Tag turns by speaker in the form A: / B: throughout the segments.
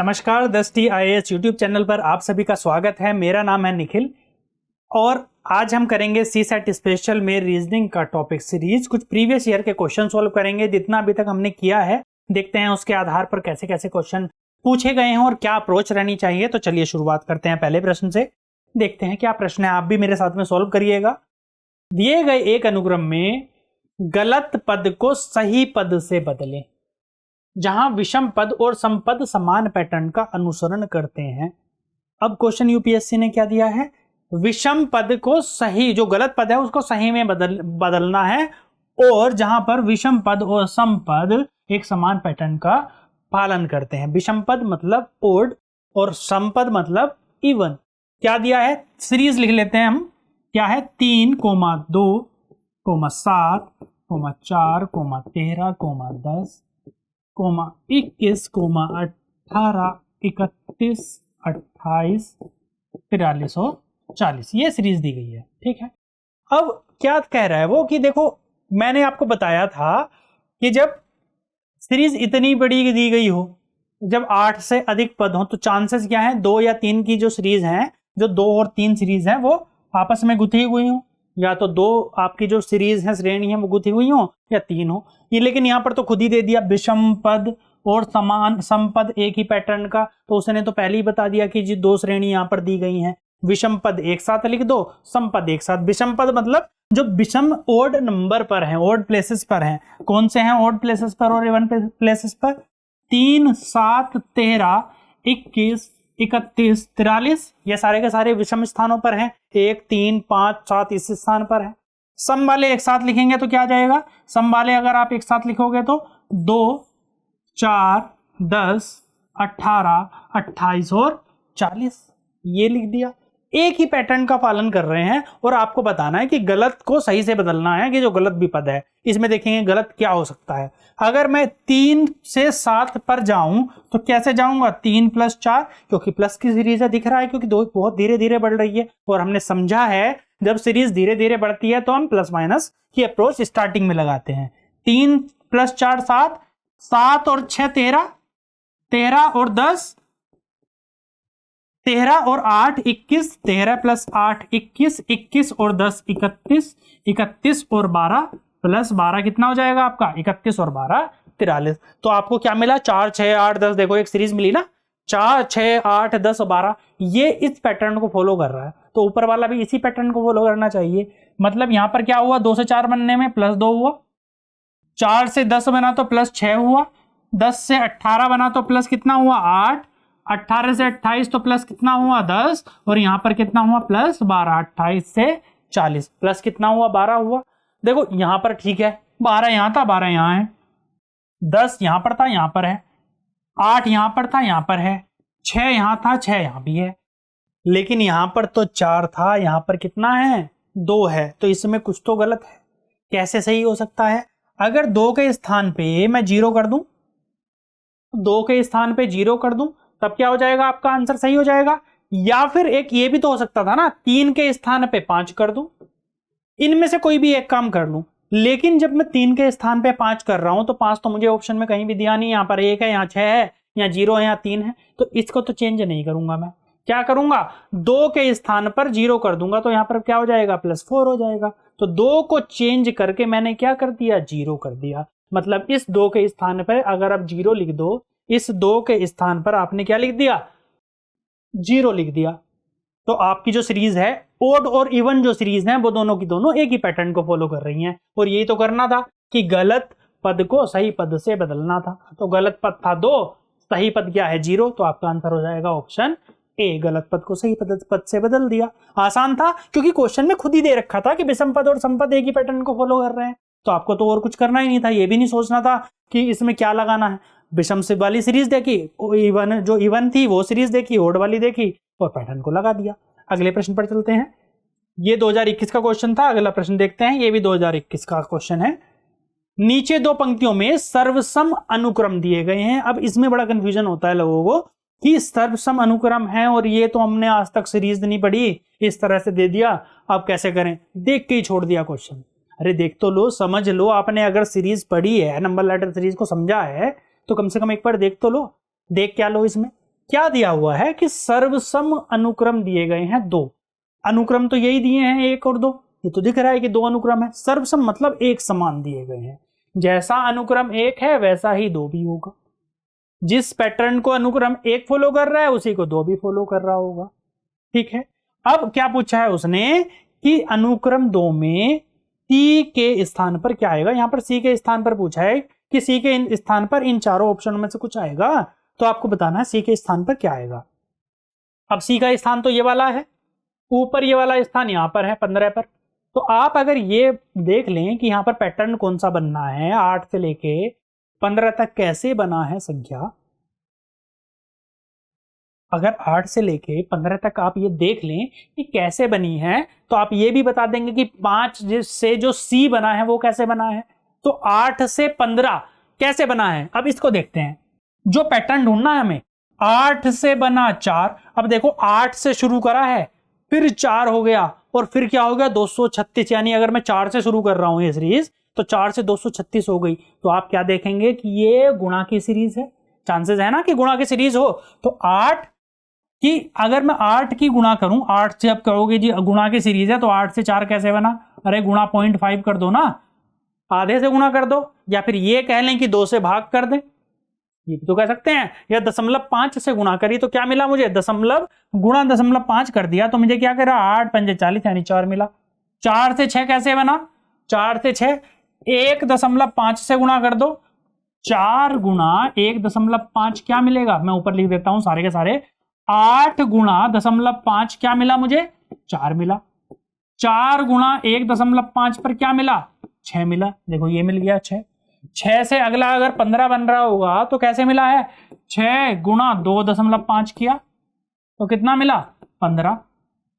A: नमस्कार 10T IAS YouTube channel पर आप सभी का स्वागत है। मेरा नाम है निखिल और आज हम करेंगे सीसेट स्पेशल में रीजनिंग का टॉपिक सीरीज। कुछ प्रीवियस ईयर के क्वेश्चन सॉल्व करेंगे, जितना अभी तक हमने किया है देखते हैं उसके आधार पर कैसे कैसे क्वेश्चन पूछे गए हैं और क्या अप्रोच रहनी चाहिए। तो चलिए शुरुआत करते हैं पहले प्रश्न से। देखते हैं क्या प्रश्न है, आप भी मेरे साथ में सॉल्व करिएगा। दिए गए एक अनुक्रम में गलत पद को सही पद से बदलें जहां विषम पद और समपद समान पैटर्न का अनुसरण करते हैं। अब क्वेश्चन यूपीएससी ने क्या दिया है, विषम पद को सही, जो गलत पद है उसको सही में बदलना है, और जहां पर विषम पद और समपद एक समान पैटर्न का पालन करते हैं। विषम पद मतलब ओड और समपद मतलब इवन। क्या दिया है, सीरीज लिख लेते हैं हम। क्या है, 3, 2, 7, 4, 13, 10, 21, 18, 31, 28, 43 और 40, ये सीरीज दी गई है। ठीक है, अब क्या कह रहा है वो कि देखो मैंने आपको बताया था कि जब सीरीज इतनी बड़ी दी गई हो, जब 8 से अधिक पद हो, तो चांसेस क्या है, 2 या 3 की जो सीरीज है, जो 2 और 3 सीरीज है वो आपस में गुथी हुई हो, या तो 2 आपकी जो सीरीज है, श्रेणी है, वो गुथी हुई हो, या 3 हो। ये लेकिन यहाँ पर तो खुद ही दे दिया विषम पद और समान समपद एक ही पैटर्न का, तो उसने तो पहले ही बता दिया कि जी 2 श्रेणी यहाँ पर दी गई हैं। विषम पद एक साथ लिख दो, समपद एक साथ। विषम पद मतलब जो विषम ओड नंबर पर हैं, ओड प्लेसेस पर हैं। कौन से हैं ओड प्लेसेस पर और इवन प्लेसेस पर? 3, 7, 13, 21, 31, 43, ये सारे के सारे विषम स्थानों पर हैं। 1, 3, 5, 7 इस स्थान पर है। सम वाले एक साथ लिखेंगे तो क्या जाएगा, सम वाले अगर आप एक साथ लिखोगे तो 2, 4, 10, 18, 28 और 40, ये लिख दिया। एक ही पैटर्न का पालन कर रहे हैं और आपको बताना है कि गलत को सही से बदलना है, कि जो गलत भी पद है इसमें देखेंगे गलत क्या हो सकता है। अगर मैं 3 से 7 पर जाऊं तो कैसे जाऊंगा, 3 + 4, क्योंकि प्लस की सीरीज है, दिख रहा है क्योंकि 2 बहुत धीरे धीरे बढ़ रही है, और हमने समझा है जब सीरीज धीरे धीरे बढ़ती है तो हम प्लस माइनस की अप्रोच स्टार्टिंग में लगाते हैं। 3 + 4 7, 7 और 6 13, 13 और 10 13 और 8 21, 13 + 8 21, 21 और 10 31, 31 और 12 + 12 कितना हो जाएगा आपका, 31 और 12 43। तो आपको क्या मिला, 4, 6, 8, 10, देखो एक सीरीज मिली ना, 4, 6, 8, 10 और 12, ये इस पैटर्न को फॉलो कर रहा है। तो ऊपर वाला भी इसी पैटर्न को फॉलो करना चाहिए। मतलब यहां पर क्या हुआ, 2 से 4 बनने में +2 हुआ, 4 से 10 बना तो +6 हुआ, 10 से 18 बना तो प्लस कितना हुआ 8, 18 से 28 तो प्लस कितना हुआ 10, और यहां पर कितना हुआ +12, 28 से 40 प्लस कितना हुआ 12 हुआ। देखो यहां पर ठीक है, 12 यहां था, 12 यहां है, 10 यहां पर था, यहां पर है, 8 यहां पर था, यहां पर है, 6 यहां था, 6 यहां भी है, लेकिन यहां पर तो 4 था, यहां पर कितना है 2 है, तो इसमें कुछ तो गलत है। कैसे सही हो सकता है, अगर 2 के स्थान पे मैं 0 कर दूं, 2 के स्थान पे 0 कर दूं, तब क्या हो जाएगा, आपका आंसर सही हो जाएगा। या फिर एक ये भी तो हो सकता था ना, 3 के स्थान पे 5 कर दूं, इनमें से कोई भी एक काम कर लूं। लेकिन जब मैं 3 के स्थान पे 5 कर रहा हूं तो 5 तो मुझे ऑप्शन में कहीं भी दिया नहीं, यहां पर 1 है, यहां 6 है, यहां 0 है, यहां 3 है, तो इसको तो चेंज नहीं करूंगा मैं। क्या करूंगा, 2 के स्थान पर 0 कर दूंगा, तो यहां पर क्या हो जाएगा +4 हो जाएगा। तो 2 को चेंज करके मैंने क्या कर दिया, 0 कर दिया। मतलब इस 2 के स्थान पर अगर आप 0 लिख दो, इस 2 के स्थान पर आपने क्या लिख दिया, 0 लिख दिया, तो आपकी जो सीरीज है ओड और इवन जो सीरीज है वो दोनों की दोनों एक ही पैटर्न को फॉलो कर रही हैं। और यही तो करना था कि गलत पद को सही पद से बदलना था। तो गलत पद था 2, सही पद क्या है 0, तो आपका आंसर हो जाएगा ऑप्शन ए, गलत पद को सही पद से बदल दिया। आसान था क्योंकि क्वेश्चन में खुद ही दे रखा था कि विषम पद और समपद एक ही पैटर्न को फॉलो कर रहे हैं, तो आपको तो और कुछ करना ही नहीं था। ये भी नहीं सोचना था कि इसमें क्या लगाना है, विषम से वाली सीरीज देखी, इवन जो इवन थी वो सीरीज देखी, ओड वाली देखी और पैटर्न को लगा दिया। अगले प्रश्न पर चलते हैं। ये 2021 का क्वेश्चन था। अगला प्रश्न देखते हैं, ये भी 2021 का क्वेश्चन है। नीचे 2 पंक्तियों में सर्वसम अनुक्रम दिए गए हैं। अब इसमें बड़ा कंफ्यूजन होता है लोगों को कि सर्वसम अनुक्रम है और ये तो हमने आज तक सीरीज नहीं पढ़ी, इस तरह से दे दिया, अब कैसे करें, देख के ही छोड़ दिया क्वेश्चन। अरे देख तो लो, समझ लो, आपने अगर सीरीज पढ़ी है, नंबर लेटर सीरीज को समझा है, तो कम से कम एक बार देख तो लो। देख क्या लो, इसमें क्या दिया हुआ है कि सर्वसम अनुक्रम दिए गए हैं 2। अनुक्रम तो यही दिए हैं 1 और 2, ये तो दिख रहा है कि 2 अनुक्रम है। सर्वसम मतलब एक समान दिए गए हैं, जैसा अनुक्रम 1 है वैसा ही 2 भी होगा। जिस पैटर्न को अनुक्रम 1 फॉलो कर रहा है उसी को 2 भी फॉलो कर रहा होगा। ठीक है, अब क्या पूछा है उसने कि अनुक्रम 2 में सी के स्थान पर क्या आएगा। यहां पर सी के स्थान पर पूछा है कि सी के स्थान पर इन चारों ऑप्शन में से कुछ आएगा, तो आपको बताना है सी के स्थान पर क्या आएगा। अब सी का स्थान तो ये वाला है, ऊपर ये वाला स्थान यहां पर है 15 पर। तो आप अगर ये देख लें कि यहां पर पैटर्न कौन सा बनना है, 8 से लेके 15 तक कैसे बना है संख्या, अगर 8 से लेके 15 तक आप ये देख लें कि कैसे बनी है, तो आप ये भी बता देंगे कि 5 से जो सी बना है वो कैसे बना है। तो 8 से 15 कैसे बना है, अब इसको देखते हैं। जो पैटर्न ढूंढना है हमें, 8 से बना 4। अब देखो 8 से शुरू करा है, फिर 4 हो गया, और फिर क्या हो गया 236। यानी अगर मैं 4 से शुरू कर रहा हूं ये सीरीज, तो 4 से 236 हो गई। तो आप क्या देखेंगे कि ये गुणा की सीरीज है, चांसेस है ना कि गुणा की सीरीज हो। तो 8 की अगर मैं 8 की गुणा करूं, 8 से आप कहोगे जी गुणा की सीरीज है तो 8 से 4 कैसे बना, अरे गुणा 0.5 कर दो ना, आधे से गुणा कर दो, या फिर ये कह लें कि 2 से भाग कर दें, ये तो कह सकते हैं। या 0.5 से गुणा करी तो क्या मिला मुझे, दशमलव गुणा 0.5 कर दिया तो मुझे क्या करा 8 पंजे 40 यानी 4 मिला। 4 से 6 कैसे बना, 4 से 6 1.5 से गुणा कर दो, 4 गुणा 1.5 क्या मिलेगा, मैं ऊपर लिख देता हूं सारे के सारे, 8 गुणा 0.5 क्या मिला मुझे, 4 मिला। 4 गुणा 1.5 पर क्या मिला, 6 मिला। देखो ये मिल गया 6। 6 से अगला अगर 15 बन रहा होगा तो कैसे मिला है, 6 गुणा 2.5 किया तो कितना मिला 15।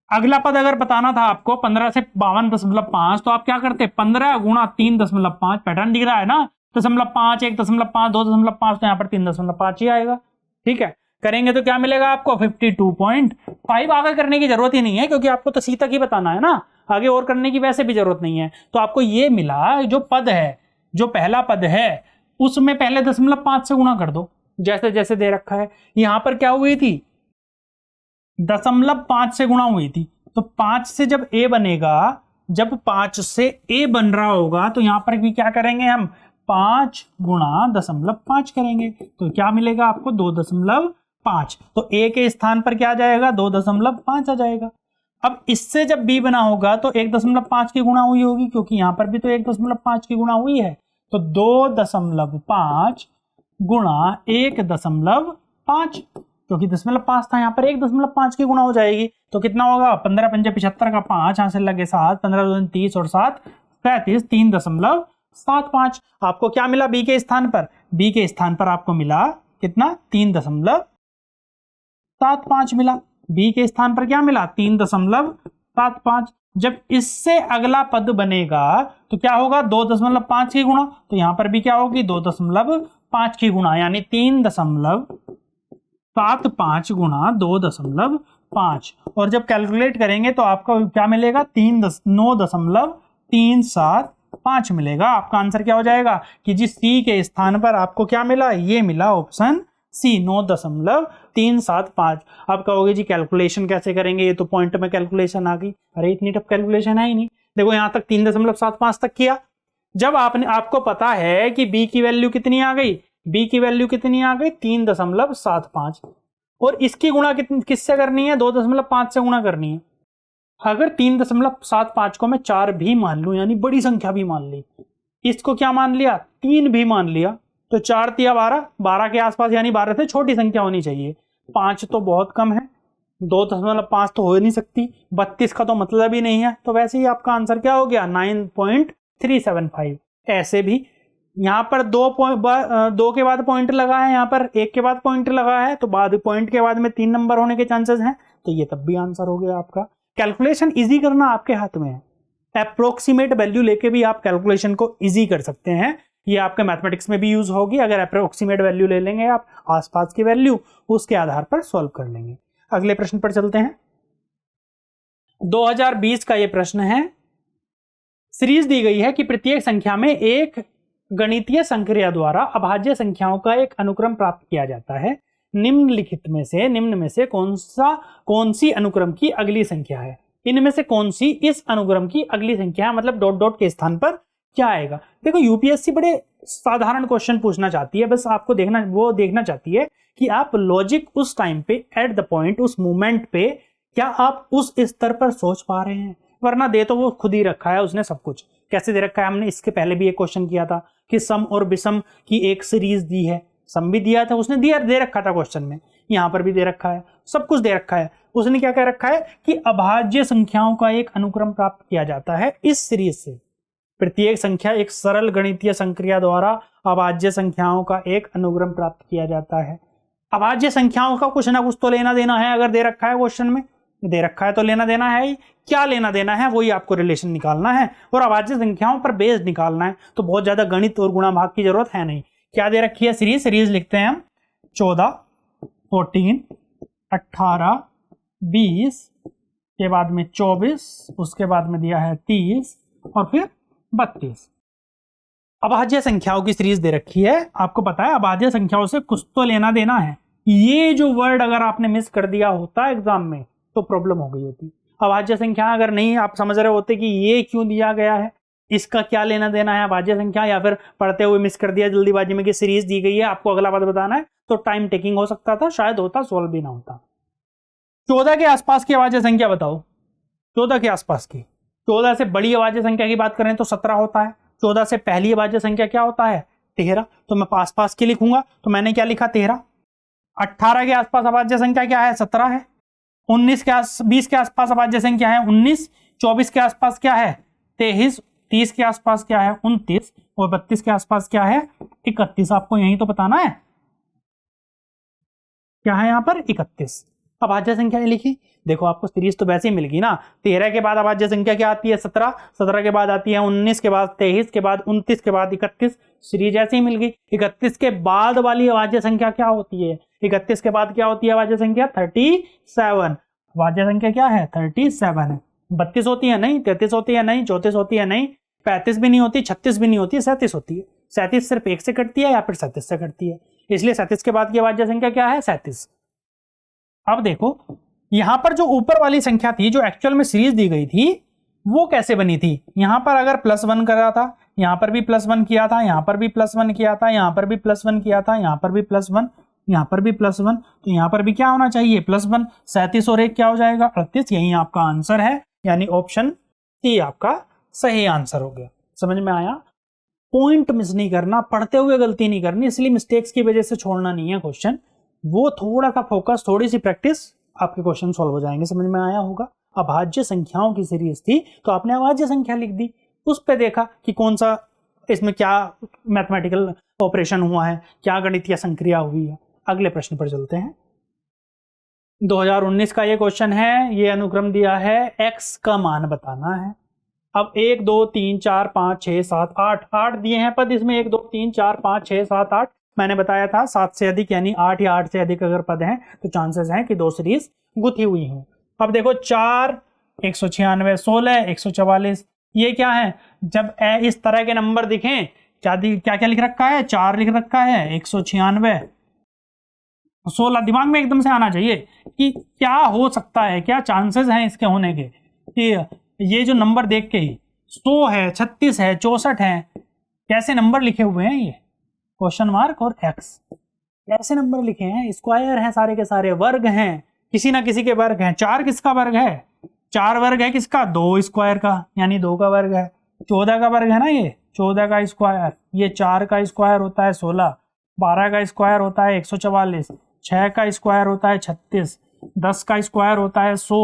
A: अगला पद अगर बताना था आपको 15 से 52.5, तो आप क्या करते 15 गुणा 3.5, पैटर्न दिख रहा है ना, 0.5 1.5 2.5, तो यहां पर 3.5 ही आएगा। ठीक है, करेंगे तो क्या मिलेगा आपको 52.5। आगे करने की जरूरत ही नहीं है क्योंकि आपको तो सी तक ही बताना है ना, आगे और करने की वैसे भी जरूरत नहीं है। तो आपको ये मिला, जो पद है, जो पहला पद है उसमें पहले 0.5 से गुणा कर दो, जैसे जैसे दे रखा है। यहां पर क्या हुई थी 0.5 से गुणा हुई थी, तो 5 से जब ए बनेगा, जब 5 से ए बन रहा होगा तो यहां पर भी क्या करेंगे हम 5 गुणा 0.5 करेंगे, तो क्या मिलेगा आपको 2.5। तो ए के स्थान पर क्या आ जाएगा 2.5 आ जाएगा। अब इससे जब बी बना होगा तो 1.5 की गुणा हुई होगी, क्योंकि यहां पर भी तो 1.5 की गुणा हुई है, तो 2.5 गुणा 1.5, क्योंकि 0.5 था यहां पर 1.5 की गुणा हो जाएगी, तो कितना होगा 15 पंजे 75 का 5, यहां से लगे 7, 15 2 30 और 7 35, 3.75। आपको क्या मिला बी के स्थान पर, बी के स्थान पर आपको मिला कितना 3.75 मिला। बी के स्थान पर क्या मिला 3.75। जब इससे अगला पद बनेगा तो क्या होगा 2.5 की गुणा, तो यहां पर भी क्या होगी 2.5 की गुणा, यानी 3.75 गुणा 2.5। और जब कैलकुलेट करेंगे तो आपको क्या मिलेगा 9.375 मिलेगा। आपका आंसर क्या हो जाएगा कि जी सी के स्थान पर आपको क्या मिला, ये मिला ऑप्शन सी 9.375। आप कहोगे जी कैलकुलेशन कैसे करेंगे, ये तो पॉइंट में कैलकुलेशन आ गई। अरे इतनी टफ कैलकुलेशन है ही नहीं। देखो यहां तक 3.75 तक किया। जब आपको पता है कि बी की वैल्यू कितनी आ गई, बी की वैल्यू कितनी आ गई 3.75, और इसकी गुणा किससे करनी है 2.5 से गुणा करनी है। अगर 3.75 को मैं 4 भी मान लूं, यानी बड़ी संख्या भी मान ली, इसको क्या मान लिया 3 भी मान लिया, तो 4 तिया 12 के आसपास, यानी 12 से छोटी संख्या होनी चाहिए। 5 तो बहुत कम है, 2.5 तो हो नहीं सकती, 32 का तो मतलब ही नहीं है, तो वैसे ही आपका आंसर क्या हो गया 9.375। ऐसे भी यहां पर 2 के बाद पॉइंट लगा है, यहां पर 1 के बाद पॉइंट लगा है, तो बाद पॉइंट के बाद में 3 नंबर होने के चांसेस हैं, तो ये तब भी आंसर हो गया आपका। कैलकुलेशन इजी करना आपके हाथ में है, अप्रोक्सीमेट वैल्यू लेके भी आप कैलकुलेशन को इजी कर सकते हैं। ये आपके मैथमेटिक्स में भी यूज होगी। अगर अप्रोक्सीमेट वैल्यू ले लेंगे आप, आसपास की वैल्यू, उसके आधार पर सॉल्व कर लेंगे। अगले प्रश्न पर चलते हैं। 2020 का ये प्रश्न है। सीरीज दी गई है कि प्रत्येक संख्या में एक गणितीय संक्रिया द्वारा अभाज्य संख्याओं का एक अनुक्रम प्राप्त किया जाता है। निम्न में से कौन सी अनुक्रम की अगली संख्या है, इनमें से कौन सी इस अनुक्रम की अगली संख्या है, मतलब डॉट डॉट के स्थान पर क्या आएगा। देखो यूपीएससी बड़े साधारण क्वेश्चन पूछना चाहती है, बस आपको देखना चाहती है कि आप लॉजिक उस टाइम पे एट द पॉइंट, उस मोमेंट पे क्या आप उस स्तर पर सोच पा रहे हैं, वरना दे तो वो खुद ही रखा है उसने सब कुछ। कैसे दे रखा है, हमने इसके पहले भी एक क्वेश्चन किया था कि सम और विषम की एक सीरीज दी है, सम भी दिया था उसने, दे रखा था क्वेश्चन में, यहाँ पर भी दे रखा है, सब कुछ दे रखा है। उसने क्या कह रखा है कि अभाज्य संख्याओं का एक अनुक्रम प्राप्त किया जाता है इस सीरीज से, प्रत्येक संख्या एक सरल गणितीय संक्रिया द्वारा अभाज्य संख्याओं का एक अनुक्रम प्राप्त किया जाता है। अभाज्य संख्याओं का कुछ ना कुछ तो लेना देना है, अगर दे रखा है क्वेश्चन में, दे रखा है तो लेना देना है ही। क्या लेना देना है वही आपको रिलेशन निकालना है और अभाज्य संख्याओं पर बेस निकालना है, तो बहुत ज्यादा गणित और गुणा भाग की जरूरत है नहीं। क्या दे रखी है सीरीज लिखते हैं हम 14, 14, 18, 20 के बाद में 24, उसके बाद में दिया है 30 और फिर 32। अभाज्य संख्याओं की सीरीज दे रखी है, आपको पता है अभाज्य संख्याओं से कुछ तो लेना देना है। ये जो वर्ड अगर आपने मिस कर दिया होता एग्जाम में तो प्रॉब्लम हो गई होती। अभाज्य संख्या अगर नहीं आप समझ रहे होते कि ये क्यों दिया गया है, इसका क्या लेना देना है अभाज्य संख्या, या फिर पढ़ते हुए मिस कर दिया जल्दीबाजी में कि सीरीज दी गई है आपको अगला बात बताना है, तो टाइम टेकिंग हो सकता था, शायद होता सॉल्व भी ना होता। 14 के आसपास की अभाज्य संख्या बताओ, 14 के आसपास की। 14 से बड़ी अभाज्य संख्या की बात करें तो 17 होता है। 14 से पहली अभाज्य संख्या क्या होता है 13, तो मैं पास के लिखूंगा, तो मैंने क्या लिखा 13। 18 के आसपास अभाज्य संख्या क्या है 17 है। 20 के आसपास अभाज्य संख्या है 19। 24 के आसपास क्या है 23। 30 के आसपास क्या है 29 और 32 के आसपास क्या है 31। आपको यही तो बताना है, क्या है यहाँ पर 31। अभाज्य संख्या लिखी, देखो आपको सीरीज तो वैसे ही मिल गई ना। 13 के बाद अभाज्य संख्या क्या आती है 17, 17 के बाद आती है 19, के बाद 23, के बाद 29, के बाद 31, सीरीज ऐसे ही मिल गई। 31 के बाद वाली अभाज्य संख्या क्या होती है, 31 के बाद क्या होती है अभाज्य संख्या 37। अभाज्य संख्या क्या है 37 है। 32 होती है नहीं, 33 होती है नहीं, 34 होती है नहीं, 35 भी नहीं होती, 36 भी नहीं होती, 37 होती है। 37 सिर्फ 1 से कटती है या फिर 37 से कटती है, इसलिए 37 के बाद की अभाज्य संख्या क्या है 37। अब देखो यहां पर जो ऊपर वाली संख्या थी जो एक्चुअल में सीरीज दी गई थी वो कैसे बनी थी। यहां पर अगर +1 करा था, यहां पर भी +1 किया था, यहां पर भी +1 किया था, यहां पर भी +1 किया था, यहां पर भी +1, यहां पर भी +1, तो यहां पर भी क्या होना चाहिए +1। 37 और 1 क्या हो जाएगा 38। यही आपका आंसर है, यानी ऑप्शन सी आपका सही आंसर हो गया। समझ में आया। पॉइंट मिस नहीं करना, पढ़ते हुए गलती नहीं करनी, इसलिए मिस्टेक्स की वजह से छोड़ना नहीं है क्वेश्चन, वो थोड़ा सा फोकस, थोड़ी सी प्रैक्टिस, आपके क्वेश्चन सॉल्व हो जाएंगे। समझ में आया होगा। अभाज्य संख्याओं की सीरीज थी तो आपने अभाज्य संख्या लिख दी, उस पे देखा कि कौन सा इसमें क्या मैथमेटिकल ऑपरेशन हुआ है, क्या गणितीय संक्रिया हुई है। अगले प्रश्न पर चलते हैं। 2019 का ये क्वेश्चन है, ये अनुक्रम दिया है x का मान बताना है। अब 1 2 3 4 5 6 7 8 दिए हैं पद, इसमें 1 2 3 4 5 6 7 8। मैंने बताया था 7 से अधिक यानी 8 या 8 से अधिक अगर पद हैं तो चांसेस हैं कि 2 सीरीज गुथी हुई हो। अब देखो 4, 196, 16, 144, ये क्या है। जब इस तरह के नंबर दिखें, क्या क्या लिख रखा है 4 लिख रखा है, 196, 16 दिमाग में एकदम से आना चाहिए कि क्या हो सकता है, क्या चांसेस हैं इसके होने के, कि ये जो नंबर देख के ही 100 है, 36 है, 64 है, कैसे नंबर लिखे हुए हैं ये क्वेश्चन मार्क और एक्स, कैसे नंबर लिखे हैं, स्क्वायर हैं सारे के सारे, वर्ग हैं, किसी ना किसी के वर्ग हैं। 4 किसका वर्ग है 4 वर्ग है किसका 2 स्क्वायर का, यानी 2 का वर्ग है। 14 का वर्ग है ना ये 14 का स्क्वायर, ये 4 का स्क्वायर होता है 16, 12 का स्क्वायर होता है 144, 6 का स्क्वायर होता है 36, 10 का स्क्वायर होता है 100,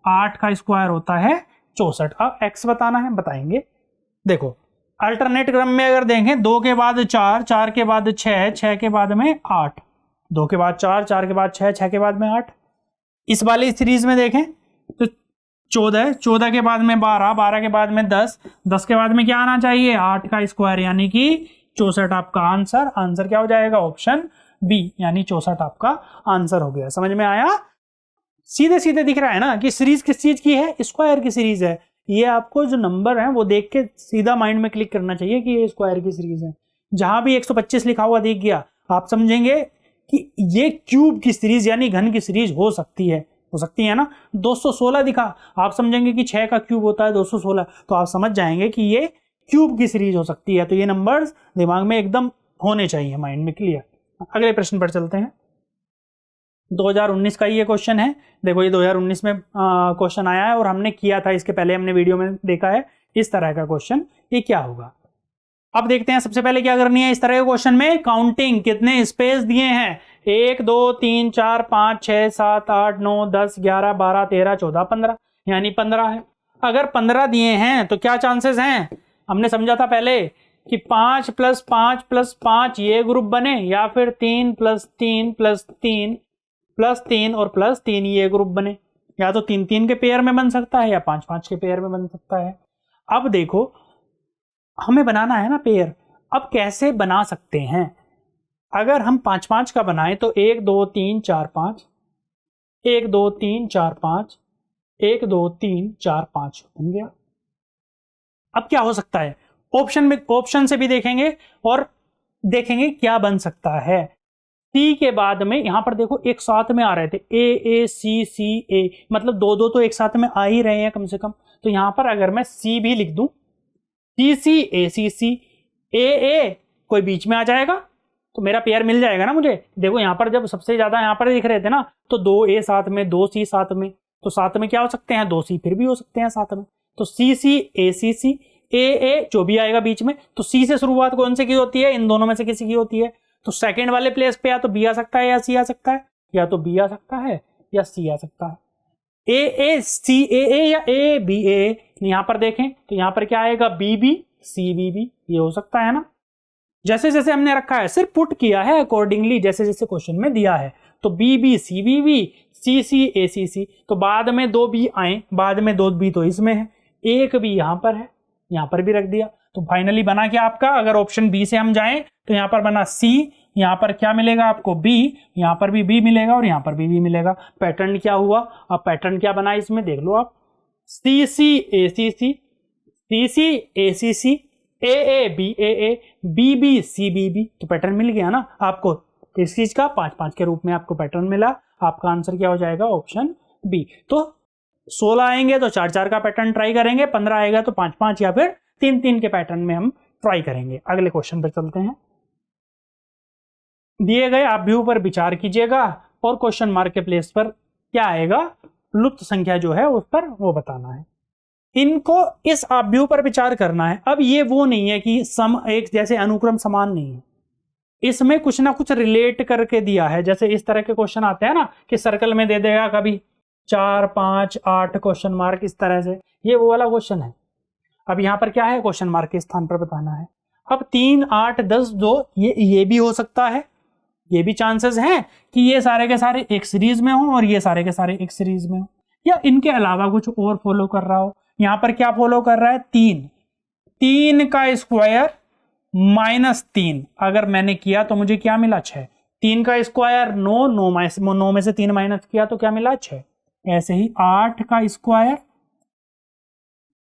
A: 8 का स्क्वायर होता है 64। अब एक्स बताना है, बताएंगे। देखो अल्टरनेट क्रम में अगर देखें 2 के बाद 4, 4 के बाद 6, 6 के बाद में 8, 2 के बाद 4, 4 के बाद 6, 6 के बाद में 8। इस वाली सीरीज में देखें तो 14, 14 के बाद में 12, 12 के बाद में 10, 10 के बाद में क्या आना चाहिए 8 का स्क्वायर, यानी कि 64 आपका आंसर। आंसर क्या हो जाएगा ऑप्शन बी, यानी 64 आपका आंसर हो गया। समझ में आया। सीधे सीधे दिख रहा है ना कि सीरीज किस चीज की है, स्क्वायर की सीरीज है। ये आपको जो नंबर है वो देख के सीधा माइंड में क्लिक करना चाहिए कि ये स्क्वायर की सीरीज है। जहां भी 125 लिखा हुआ दिख गया आप समझेंगे कि ये क्यूब की सीरीज यानी घन की सीरीज हो सकती है ना। 216 दिखा, आप समझेंगे कि 6 का क्यूब होता है 216, तो आप समझ जाएंगे कि ये क्यूब की सीरीज हो सकती है। तो ये नंबर्स दिमाग में एकदम होने चाहिए, माइंड में क्लियर। अगले प्रश्न पर चलते हैं। 2019 का ये क्वेश्चन है। देखो ये 2019 में क्वेश्चन आया है और हमने किया था, इसके पहले हमने वीडियो में देखा है इस तरह का क्वेश्चन। ये क्या होगा, अब देखते हैं। सबसे पहले क्या करनी है, इस तरह के क्वेश्चन में काउंटिंग कितने स्पेस दिए हैं, 1 2 3 4 5 6 7 8 9 10 11 12 13 14 15, यानी 15 है। अगर 15 दिए हैं तो क्या चांसेस हैं, हमने समझा था पहले कि 5 + 5 + 5 ये ग्रुप बने, या फिर 3 + 3 + 3 + 3 और +3 ये ग्रुप बने। या तो 3 3 के पेयर में बन सकता है या 5 5 के पेयर में बन सकता है। अब देखो हमें बनाना है ना पेयर, अब कैसे बना सकते हैं। अगर हम 5 5 का बनाएं तो 1 2 3 4 5, 1 2 3 4 5, 1 2 3 4 5 बन गया। अब क्या हो सकता है, ऑप्शन से भी देखेंगे और देखेंगे क्या बन सकता है। सी के बाद में यहां पर देखो एक साथ में आ रहे थे, ए सी सी ए, मतलब दो दो तो एक साथ में आ ही रहे हैं कम से कम। तो यहां पर अगर मैं सी भी लिख दूं, सी सी ए कोई बीच में आ जाएगा तो मेरा पेयर मिल जाएगा ना मुझे। देखो यहां पर जब सबसे ज्यादा यहां पर दिख रहे थे ना, तो 2 ए साथ में 2 सी साथ में, तो साथ में क्या हो सकते हैं, 2 सी फिर भी हो सकते हैं साथ में। तो सी सी ए जो भी आएगा बीच में, तो सी से शुरुआत कौन से की होती है, इन दोनों में से किसी की होती है। तो सेकंड वाले प्लेस पे या तो बी आ सकता है या सी आ सकता है, या तो बी आ सकता है या सी आ सकता है। ए सी ए या ए बी ए, यहां पर देखें तो यहां पर क्या आएगा, B B C B B, ये हो सकता है ना। जैसे जैसे हमने रखा है, सिर्फ पुट किया है अकॉर्डिंगली जैसे जैसे क्वेश्चन में दिया है। तो B B C B B, C C A C C, तो बाद में 2 बी आए, बाद में 2 बी तो इसमें है, एक बी यहां पर है, यहां पर भी रख दिया। तो फाइनली बना क्या आपका, अगर ऑप्शन बी से हम जाएं तो यहां पर बना सी, यहां पर क्या मिलेगा आपको बी, यहां पर भी बी मिलेगा और यहां पर भी बी मिलेगा। पैटर्न क्या हुआ, अब पैटर्न क्या बना इसमें देख लो आप, C C A C C, C C A C C, A B B B C B B, तो पैटर्न मिल गया ना आपको। किस चीज का, 5 5 के रूप में आपको पैटर्न मिला। आपका आंसर क्या हो जाएगा, ऑप्शन बी। तो 16 आएंगे तो 4 4 का पैटर्न ट्राई करेंगे, 15 आएगा तो 5 5 या फिर 3 3 के पैटर्न में हम ट्राई करेंगे। अगले क्वेश्चन पर चलते हैं। दिए गए आव्यूह पर विचार कीजिएगा और क्वेश्चन मार्क के प्लेस पर क्या आएगा, लुप्त संख्या जो है उस पर वो बताना है। इनको इस आव्यूह पर विचार करना है। अब ये वो नहीं है कि सम एक जैसे अनुक्रम समान नहीं है, इसमें कुछ ना कुछ रिलेट करके दिया है। जैसे इस तरह के क्वेश्चन आते हैं ना कि सर्कल में दे देगा कभी 4 5 8 क्वेश्चन मार्क, इस तरह से, ये वो वाला क्वेश्चन है। अब यहां पर क्या है, क्वेश्चन मार्क के स्थान पर बताना है। अब 3 8 10 2 ये भी हो सकता है, ये भी चांसेस हैं कि ये सारे के सारे एक सीरीज में हो और ये सारे के सारे एक सीरीज में हो, या इनके अलावा कुछ और फॉलो कर रहा हो। यहां पर क्या फॉलो कर रहा है, 3 का स्क्वायर -3, अगर मैंने किया तो मुझे क्या मिला, 6। 3 का स्क्वायर 9, 9 में से 3 माइनस किया तो क्या मिला, 6। ऐसे ही 8 का स्क्वायर,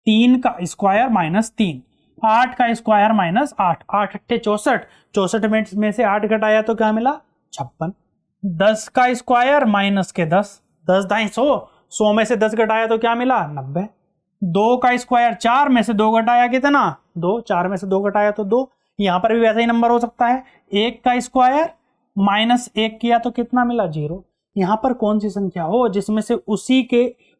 A: 3 का स्क्वायर -3, 8 का स्क्वायर -8, 8 8 64, 64 में से 8 घटाया तो क्या मिला, 56। 10 का स्क्वायर माइनस के 10, 10 दाई 100, 100 में से 10 घटाया तो क्या मिला, 90। 2 का स्क्वायर, 4 में से 2 घटाया कितना, 2, 4 में से 2 घटाया तो 2। यहां पर भी वैसा ही नंबर हो सकता है। 1 का स्क्वायर -1 किया तो कितना मिला, 0। यहां पर कौन सी संख्या हो जिसमें से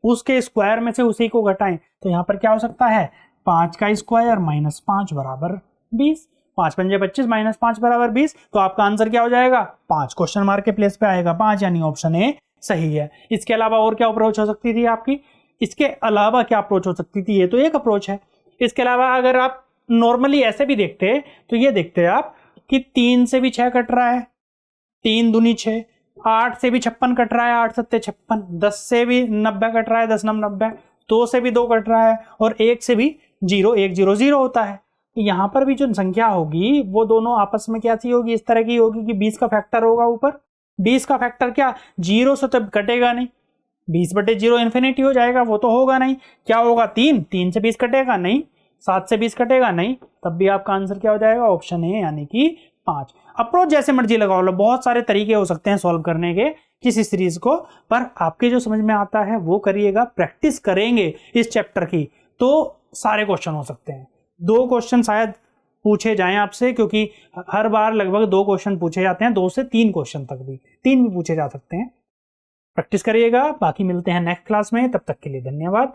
A: उसके स्क्वायर में से उसी को घटाएं, तो यहां पर क्या हो सकता है, 5 का स्क्वायर -5 बराबर 20, 5 पंजे 25 -5 बराबर 20। तो आपका आंसर क्या हो जाएगा, 5, क्वेश्चन मार्क के प्लेस पे आएगा 5, यानी ऑप्शन ए सही है। इसके अलावा और क्या अप्रोच हो सकती थी आपकी, इसके अलावा क्या अप्रोच हो सकती थी, ये तो एक अप्रोच है। इसके अलावा अगर आप नॉर्मली ऐसे भी देखते तो ये देखते आप कि 3 से भी 6 कट रहा है, 3 दूनी 6, 8 से भी 56 कट रहा है, 8 सत्ते 56, 10 से भी 90 कट रहा है, 10 9 90, 2 से भी 2 कट रहा है और 1 से भी 0, 1 0 0 होता है। यहाँ पर भी जो संख्या होगी वो दोनों आपस में क्या सी होगी, इस तरह की होगी कि 20 का फैक्टर होगा ऊपर। 20 का फैक्टर क्या, 0 से तब कटेगा नहीं, 20/0 इन्फिनिटी हो जाएगा, वो तो होगा नहीं। क्या होगा, 3 से 20 कटेगा नहीं, 7 से 20 कटेगा नहीं, तब भी आपका आंसर क्या हो जाएगा, ऑप्शन ए यानी कि 5। अप्रोच जैसे मर्जी लगा लो, बहुत सारे तरीके हो सकते हैं सॉल्व करने के किसी सीरीज को, पर आपके जो समझ में आता है वो करिएगा। प्रैक्टिस करेंगे इस चैप्टर की तो सारे क्वेश्चन हो सकते हैं। 2 क्वेश्चन शायद पूछे जाएं आपसे, क्योंकि हर बार लगभग 2 क्वेश्चन पूछे जाते हैं, 2 से 3 क्वेश्चन तक भी, 3 भी पूछे जा सकते हैं। प्रैक्टिस करिएगा। बाकी मिलते हैं नेक्स्ट क्लास में, तब तक के लिए धन्यवाद।